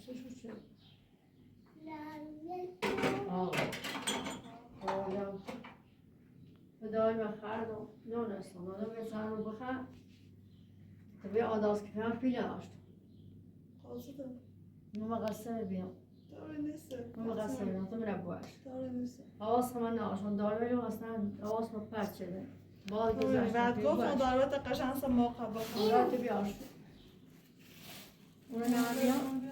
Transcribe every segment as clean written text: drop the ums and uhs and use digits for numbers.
چشو چه؟ آقا بدای بخردم دونستم آدم به سر رو بخر تبی آداز که هم پیله هاشت خواستم ماما قصه بیام داره نیسته ماما قصه بیام تو میره باش داره نیسته حواس من ناشون دار بریم اصلا حواس ما پرد شده باید گذاشتم بعد گفتم داروت قشنگ سم موقع بکنم دارت بیاش اونو نمیام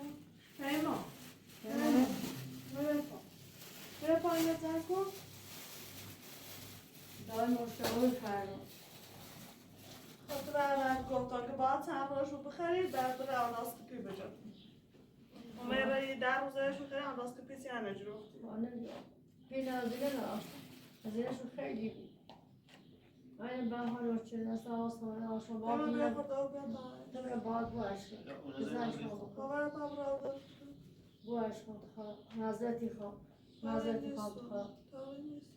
پیما بره پایین بزن کن دار مشتاقی کردم خاطر اول گفتم که باید چند رو بخرید بعد بره آناسکوپی بجا میره یه 10 روزش رو خیلی آناسکوپی سی انرژی رو پیل نازیده نداشتم از اینشون خیلی بود این به حال رو چه دست آسانه آشان باید پیما میره بیا خدا بیا تو میره باید باش بزنش کن خبر پا برادر باش کن خواه نظرتی خواه نظرتی خواه بخواه طوری نیست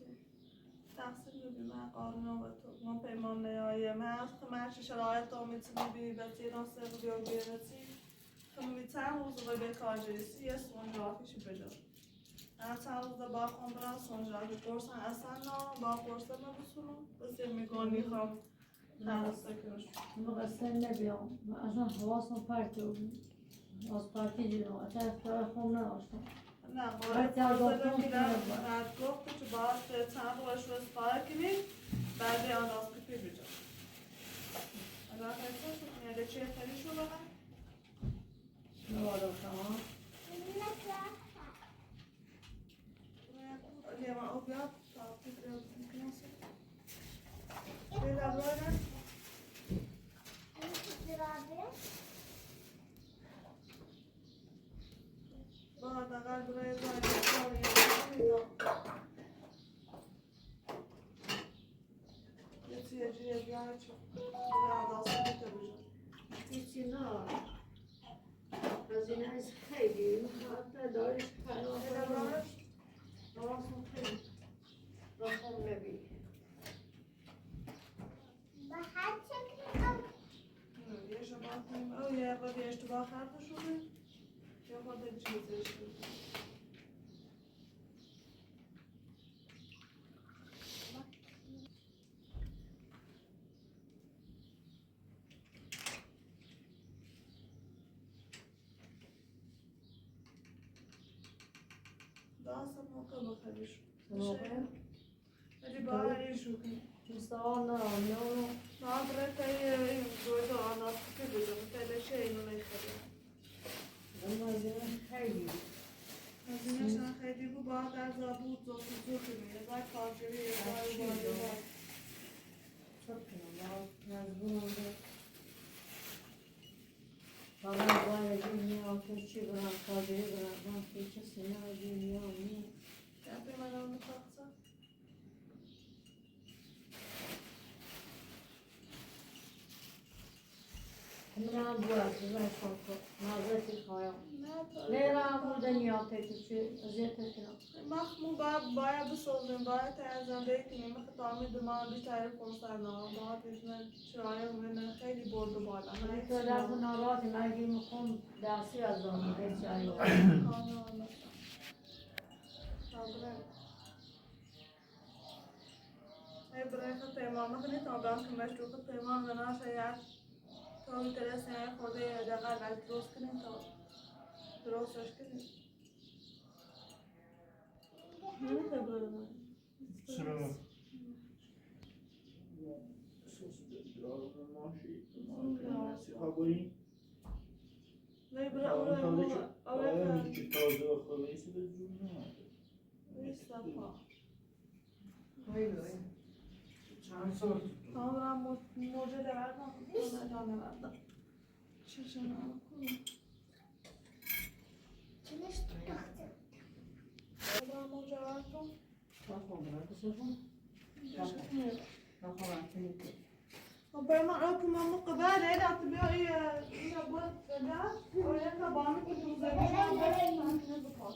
تقصیر میبی من قانون و تو من پیمان نیایم هست که من شرایط رو میتونی بی بسی ناسه بیو بیرسی که میتونم روز رو به کارجریسی یه سونجاکیشی بجا من چند روز با خون برم سونجاکی پرسن اصلا نه با پرسن نبسونم بسیر میگونی خوام ترسته کنش مقصر نبیام من اصلا حواسم پرته بود از پرتی جنو اصلا اختیار خون نداشتم نه باید پرسن میدم بعد گفت که باید چند روش رو اسپاره کنی بعد آناسکوپی بجا اگر خیلی شد میاده چیه خیلی شو بگم نوارا شما لیما او بیاد تا پیتر کنسه بیدا برای باید اگر برای زایی یه چیه جیه بیاد چون برای آداسه بیتا بجا هیچی نه از این از خیلی حتی دارش کلا بیدا برای حواسم خیلی رفتم نبی یه شباه کنیم او یه بار یه اشتباه خرده شده یه خود چیزش شده داستم موقع بخریش موقع ولی باید ایشو کنیم دوستان نه نادره تایی این دوی دو آناسکوپی بزنم تایی چه اینو نخریم اون وزیرم خیلی هزینه‌ش هم خیلی بود باید در زبود زور کنیم یه بار کارجوی یه بار باید çok kıyım mezbun oldu. Bana böyle dünya köşçü bırak, kaderi bırak, ben köşesine dünya ne? Yapayım ben onu kalksa. Kumran bu arada ben korku, mazreti kaya. Leyla burada niyate köşçü, aziyet etkiler. مخمو باید بسازیم باید ترزنده کنیم خطامی دمان بیشتر کنسرنا باید بزنن شرایع من خیلی برد و بالا من تو درد ناراحتی من اگه میخوام درسی از آن بچه‌ای ای برای خود پیمان مخنی تا بام که مشروع خود پیمان بنا شاید تا اون ترسی های خوده دقیق از درست کنیم تا درستش کنیم نمیده برای من چرا؟ سوس دلار ماشی نصیحه کنی؟ نه برای اول میگه که تازه بخواه ایسی به جون نماده نیست پا چند سال کامرا موجه دوردم نه دوردم چشم نام کنم چنش تخته کامرا موجه دوردم Perman okumamı kadar el attı bir ay yine bu kadar oraya tabağını kutumuz yapacağım böyle tantine bakar.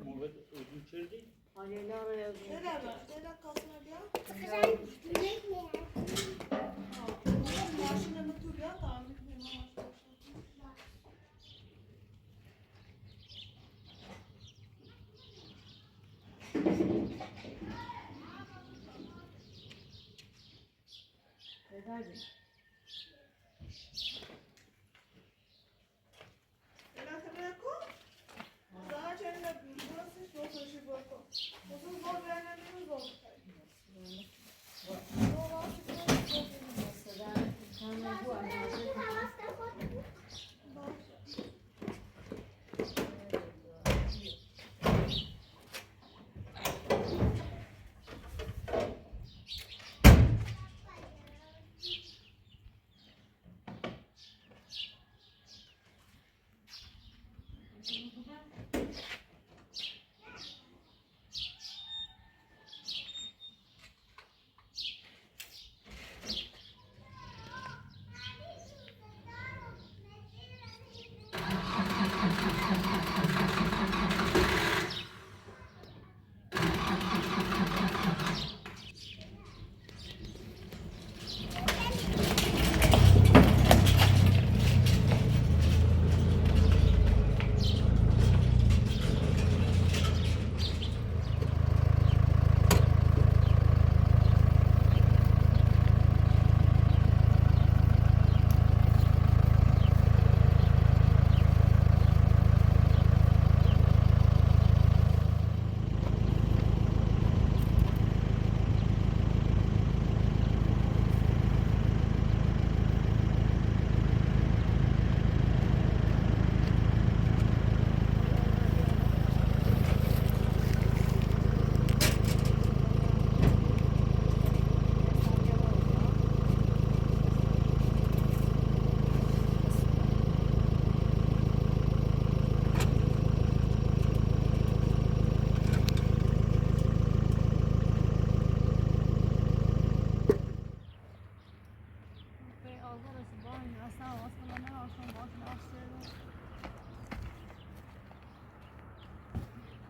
موقع اون چردی؟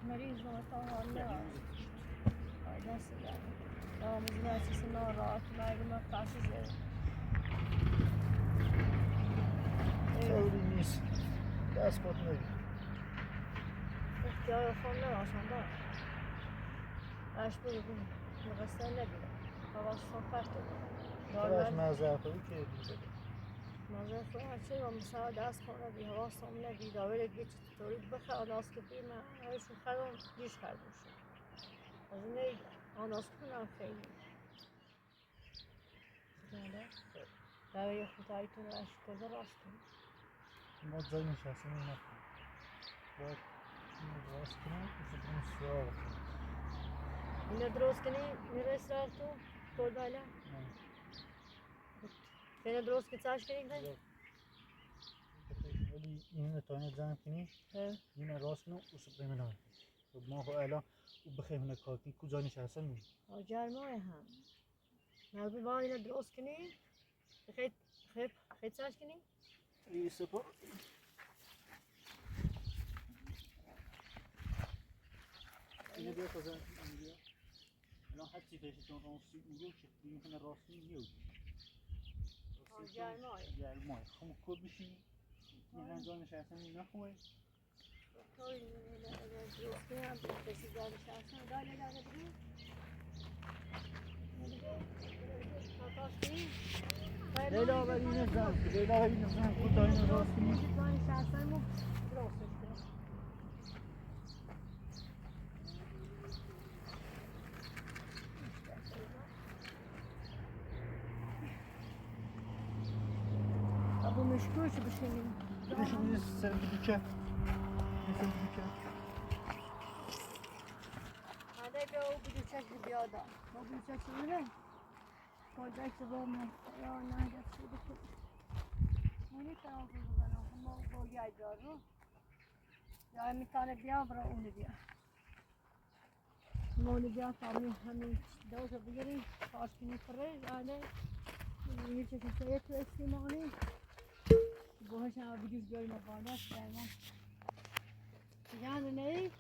مریض نمیتونه نه دست دارم نامزد اساس ناراحت مگه قصیده خیلی نیست دست خود نگیر جای خون نراشم دارم اش بگم مقصر نبیدم حواس صحبت خودش مزرعه خودی که دیده مزرعه خودی هرچی رو مثلا دست خونه بی حواس هم نبید آوری دیگه چطوری بخیر آناس که بیم هایشون خرم دیش خردم شد از این نید آناس کنم خیلی برای خودایتون رو اش کجا راست کنم ما جای نشستیم این نکنم باید این راست کنم که این سراغ کنم اینو درست کنی میرس راه تو کل بالا اینو درست که چاش کنی خیلی ولی این تاینه جمع کنی این راست کنم و سپریم نام ما خو الان و بخیم نکار کنی کجا نشستم می جرمای هم نبی با اینو درست کنی خیلی چاش کنی این سپر اینو بیا کجا اینجا الان هر چی پیش چون راستی میگم که این راستی میگم جرمای خم کد بشی این هم جا نشستم این نخواه توی درست کنی هم کسی جا نشستم داره بگیم لیلا ولی نزن لیلا ولی نزن کوتاه این راست کنی جا نشستم درستش کنم توش بشینیم. بشین یه سر دوکه. حالا بیا او بدوچش بیادا. او بدوچش میره. کجاش با من یا نه دستی بکن. مونی تمام بزنم. ما باگی اجارو. یا میتونه بیا برای اونو بیا. مونی بیا تا همین دوتا بگیریم. کاش کنی فرش آله. یه چیزی سیه تو استیمانی. باهاش هم ویدیوز بیاریم و بالا دائما. یعنی نه؟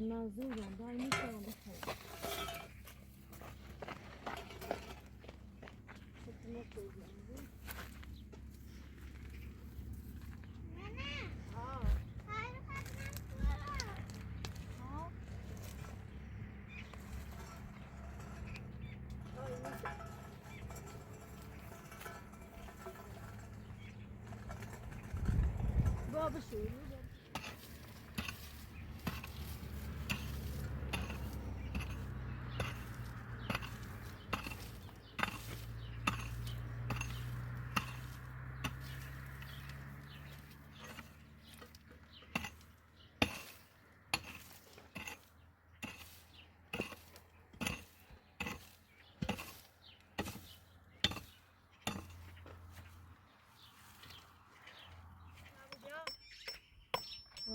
منظورم دار میکنم بخیر بابا شو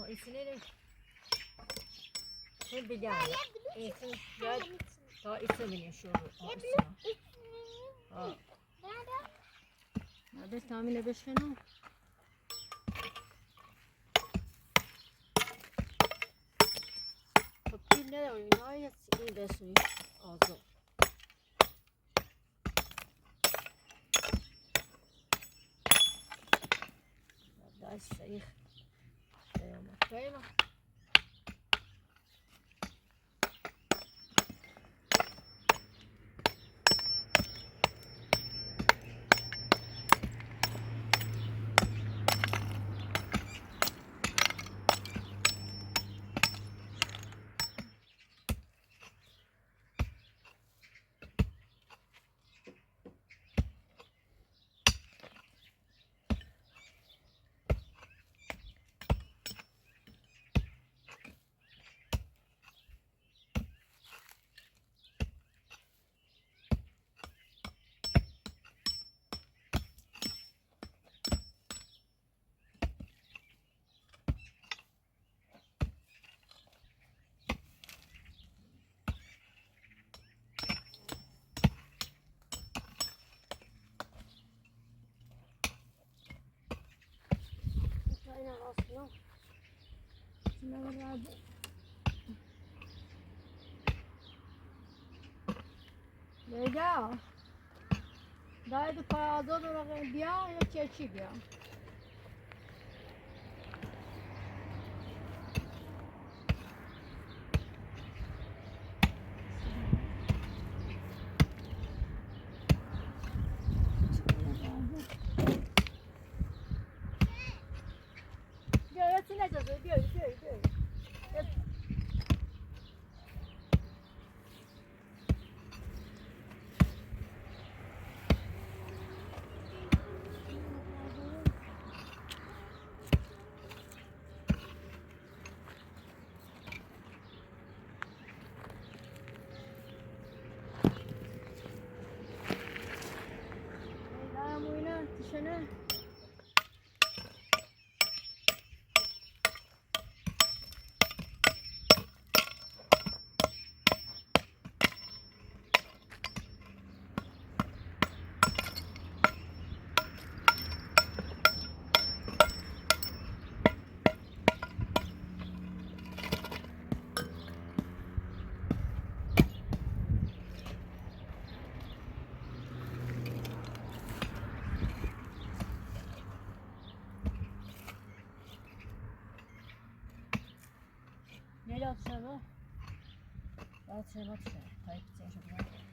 İçine ne bileyim. İçin gel. Ta içine şu. Ha. Nerede tahmin edeşken o? Kapıyı ne oynuyor? Ya iyi desin. Ağzı. Daha sayı. Kayma. Aynen aslında. Şuna beraber. Leyla. Dayı parada olarak bia ya keçi bia. Ne yazıyor? Diyor. Neyle atacağız o? Atacağım. Kayıp gideceğim şurada.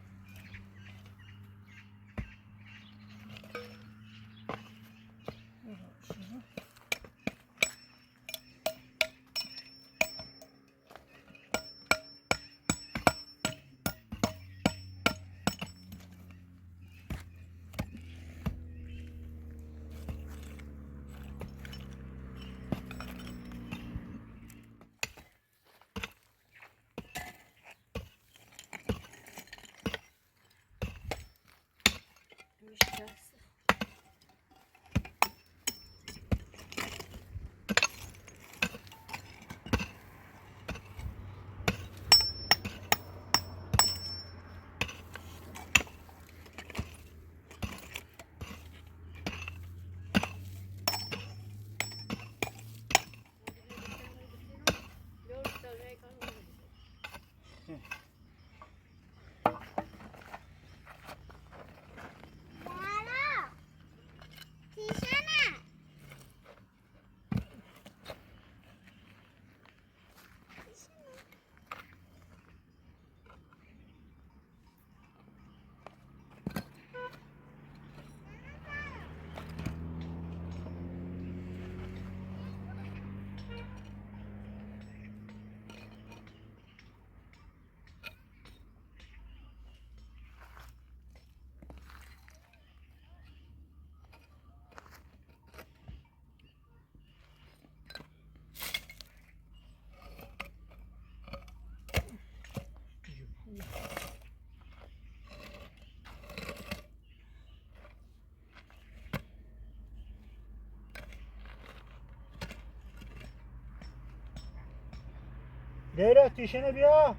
Müşterisi. Zahra, tişene. Leyla tişene bia.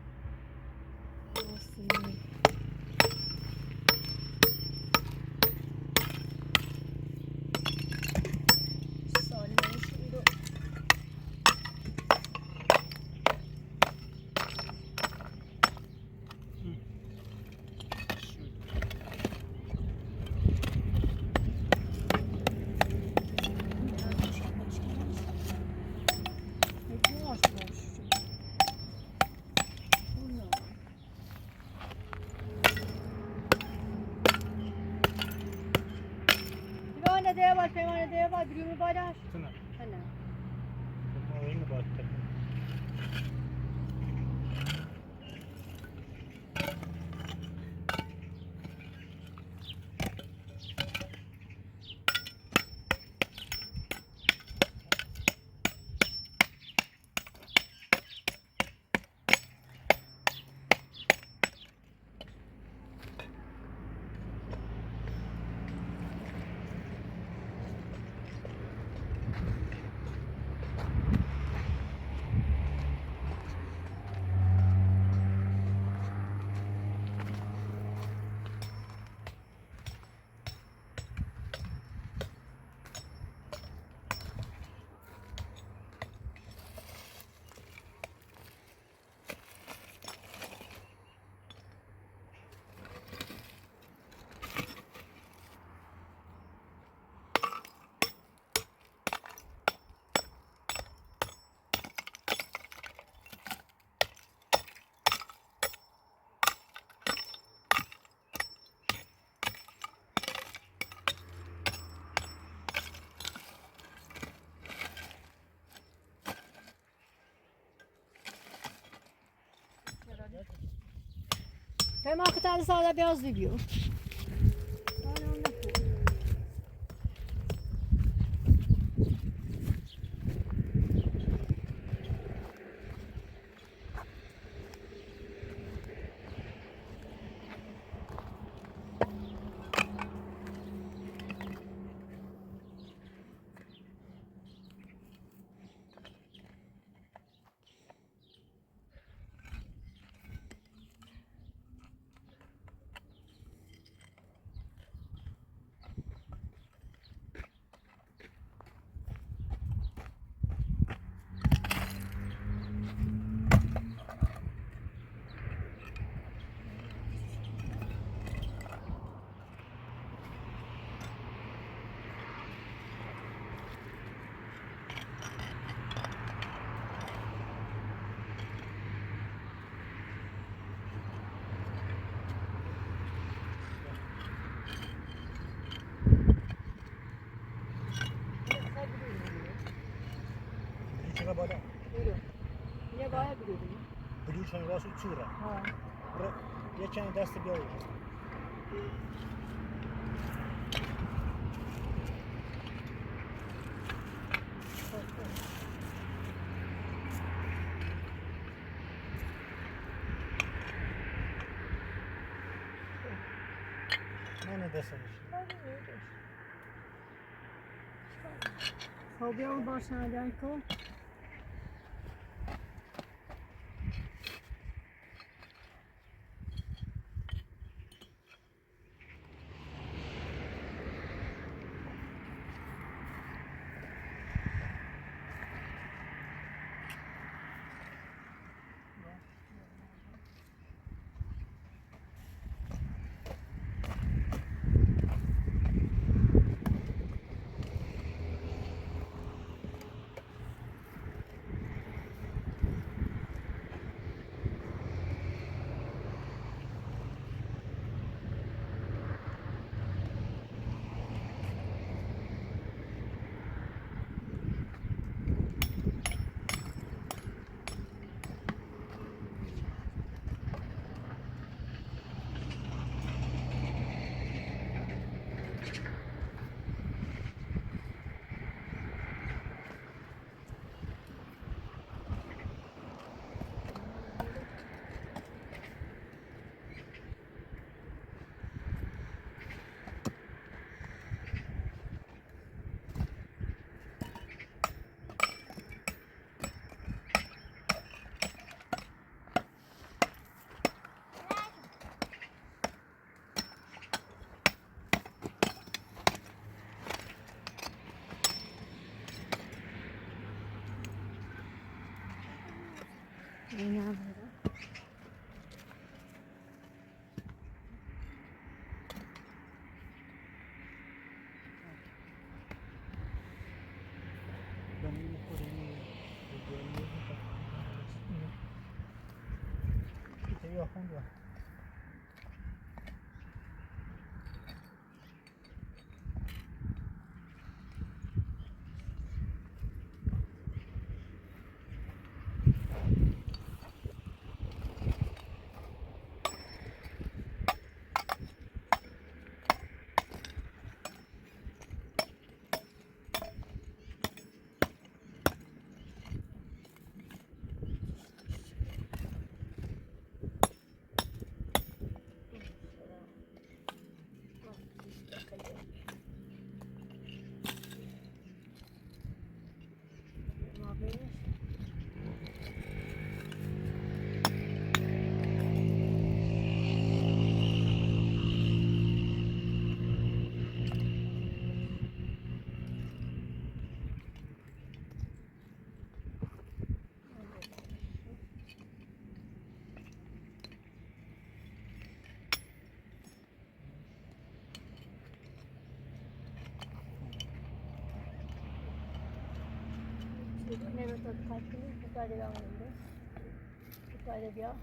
پیمانه ده بعد بیرون بادش Tına. هلا Bunu oyunu baktı. Hem hakikaten sağda beyaz diyor. چرا بالا برو اینه باید برو بلو چون راسو چورا ها یه چند دست بیاوی من دست خب بیا اون باشن دن کن این هم برو یا خوند Ne lo sto facendo? Buttare da onde? Buttare via?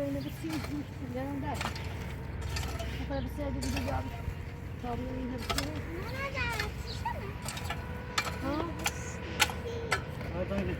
اینو بسیم گرم در میخوای بسیار دیگه جاب تابلو اینو بسیم ماما جان چیشونه؟ ها داینه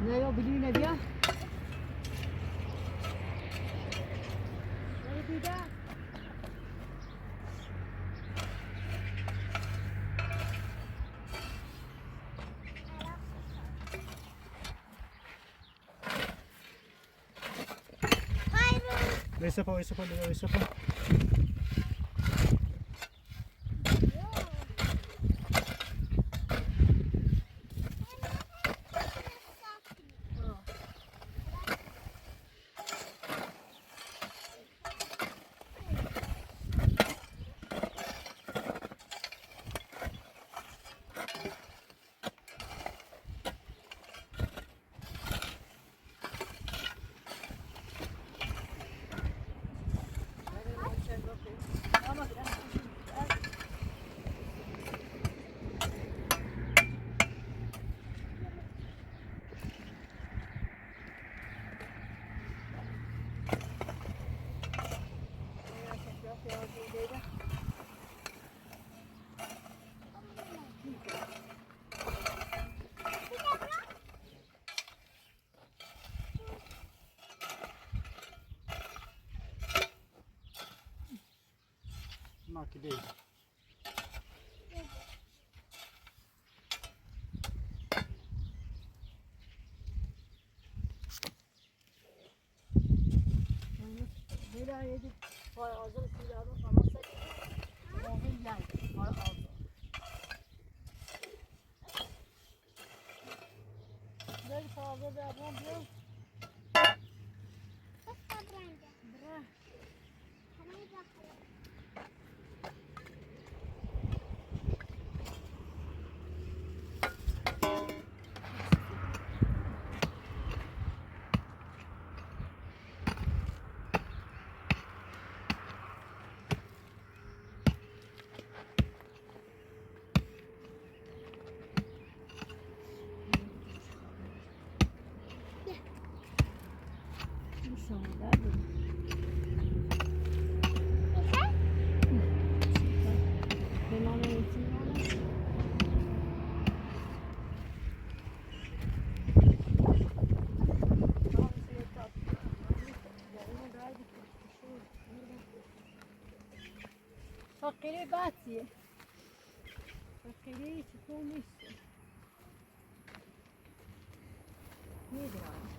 نه یا بلیونه بیا بیده ویسه پا دیگه ویسه پا Mark it is. فقیری باتیه فقیری چطور نیست میدونم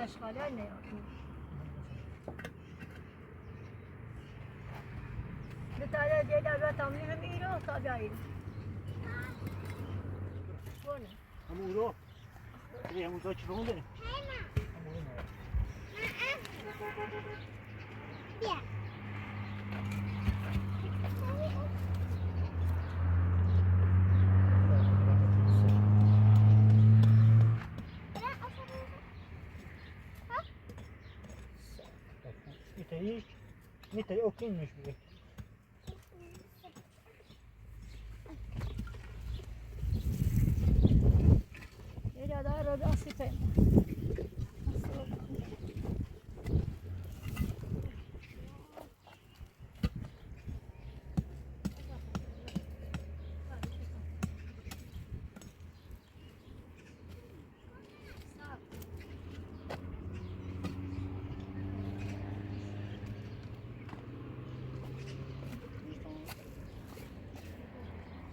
اشغالی ها نیاد ستاره دیده رو تامین میرو تا بیاییم. بونه. همون رو همون دا چی بمونده؟ بیا. میتایی اوکی نش بیه یه جاده رو دستی پیما.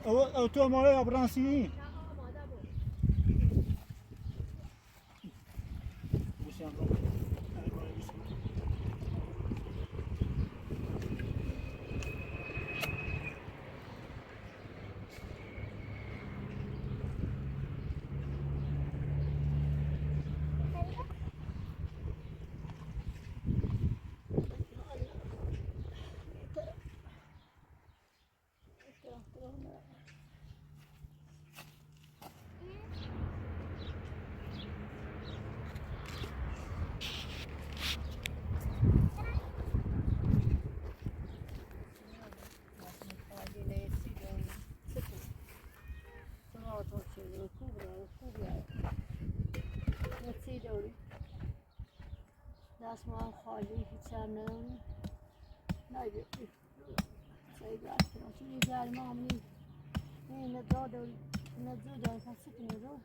او تو ماله ابرانسی دست ما هم خالی هیچ هم نداریم نگه سعید رفت کنم چون یه گرمه هم نیست این ندرا داری ندرا داری پسی کنی رو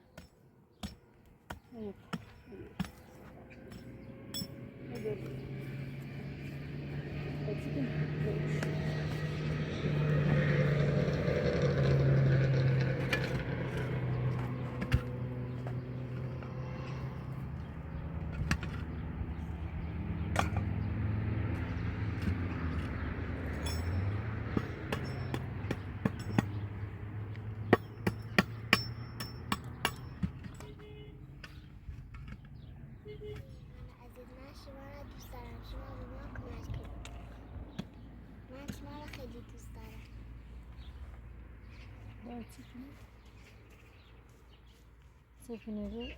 سفینه رو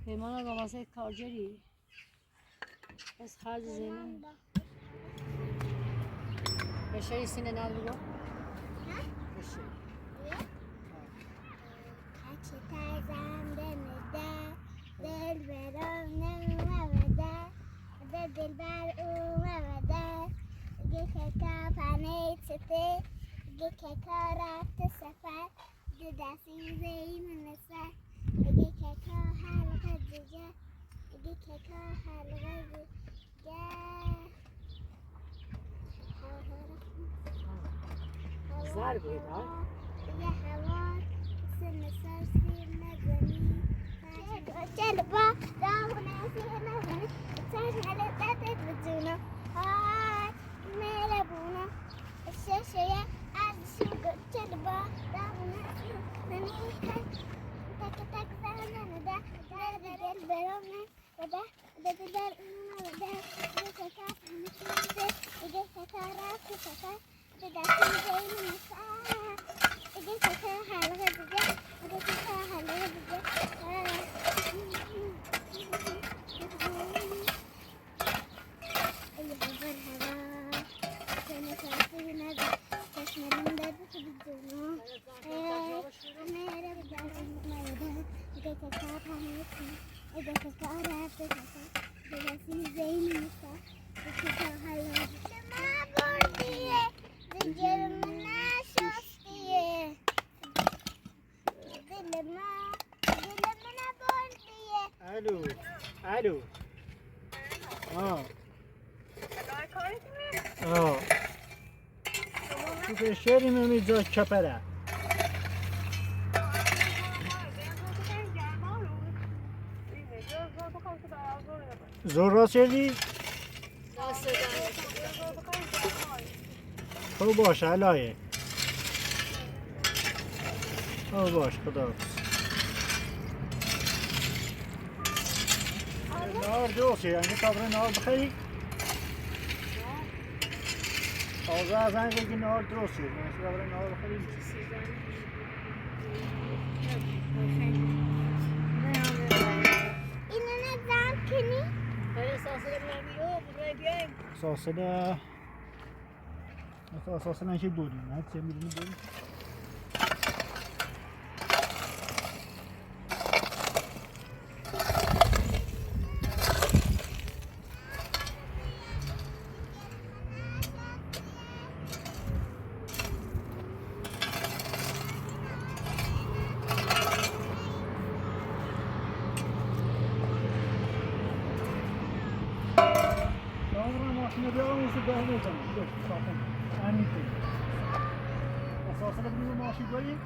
پیمان رو واسه کارجری بس خرج زینه بشه سینه ندارو بشه کچه ترزم دنده دل برام نمومده دل بر اومده دیگه که کافنه چته دیگه که کار رفت سفر دو دستی زیمون سر دیگه که کار حلقه دیگه دیگه که کار حلقه دیگه زر بید یه هوا سن سر سیر نزنی چل با دامونه سیر نزنی سر نلتت بجونم های میره بونم ششه از شوگو چل با دامونه سیر نزنی تک تک زنه ده دل برام نده دل در اونم ده دیگه کار همیشه دیگه کار رفت سفر به دستی زیمون سر دیگه کار حلقه دیگه دیگه کار حلقه دیگه ای هزار هوا سن سرسی نزد چشمرون درد خود جنو میره بدرم نده دیگه کار همیشه دیگه کار رفت سفر به دستی زیمون سر دیگه کار حلقه دیگه ما بردیه دیگه من نشستیه دل من بردیه الو الو تو شهری میمی جا کپره زور را شدی؟ دست خب باشه علایه خب باش خدا نهار درسته یعنی صبر نهار بخیری آزه از این بگی نهار درسته یعنی صبر نهار بخیری اینو نزن کنی؟ برای ساسه نمیرو برای بیایم اساسا که بودیم نه چه میدونی بودیم ماشین بیارم و سه بزنم بس صافن همین اساسا بدیم ماشین بریم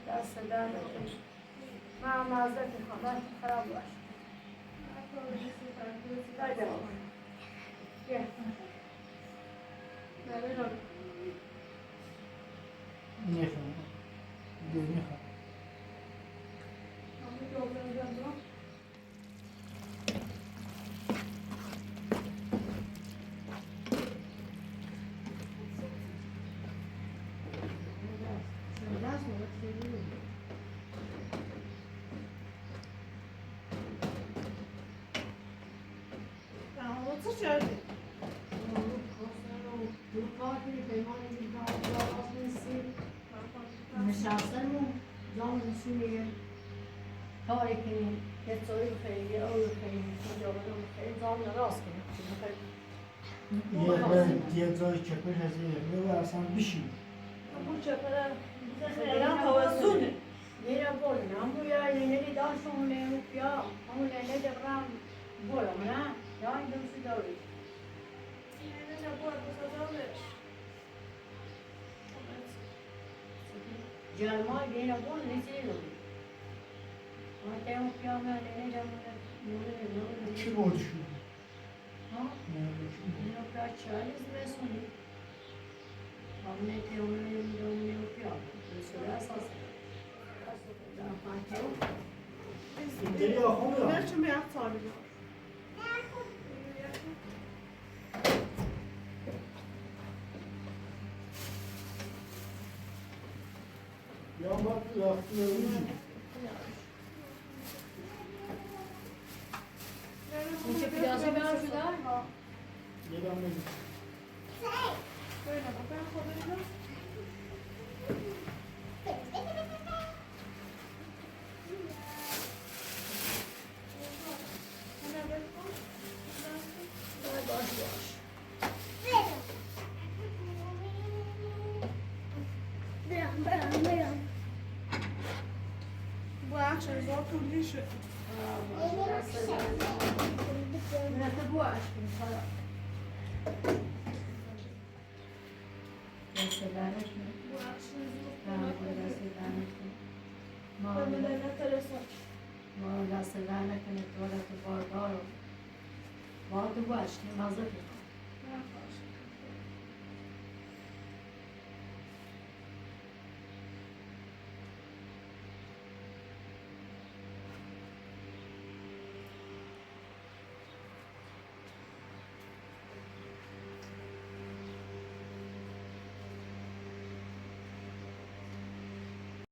دست در من معذرت میخوام خراب باش میخوام میخوام Co کردی؟ نشستن و جان نشونی کاری کنیم یه طوری خیلی او خیلی کجا بدم خیلی جان راست کنیم یه جای چپش از این رو اصلا بشیم همون چپره الان توازونه یه رو بولیم همون یا لینه داشتون لیمو یا همون لینه دبرم بولم نه یا این دوستی داری جرمای بین بول نیستی داری من و پیامه نیدم کی بود شو؟ ها؟ اینو بچه هاییز میسونی همه که اونو پیامه بسیار اساس در پنکه اینطوری آخوم یا؟ نه چه میاد سالی بیار یا ما تو رفتی نمیدی این که پیازی بیار شده؟ یادم نمیدی ببینم ببین خود اینو bu akşam zor türlü işi. نه تو بو عشقیم خدا دست درنت کنه Bu akşam نه zor خدا دست درنت کنه ما Ömrüne telefon. ما دست درنت کنه تو را تو باردار رو با تو بو عشقیم مزه کنه Ne yaparsın?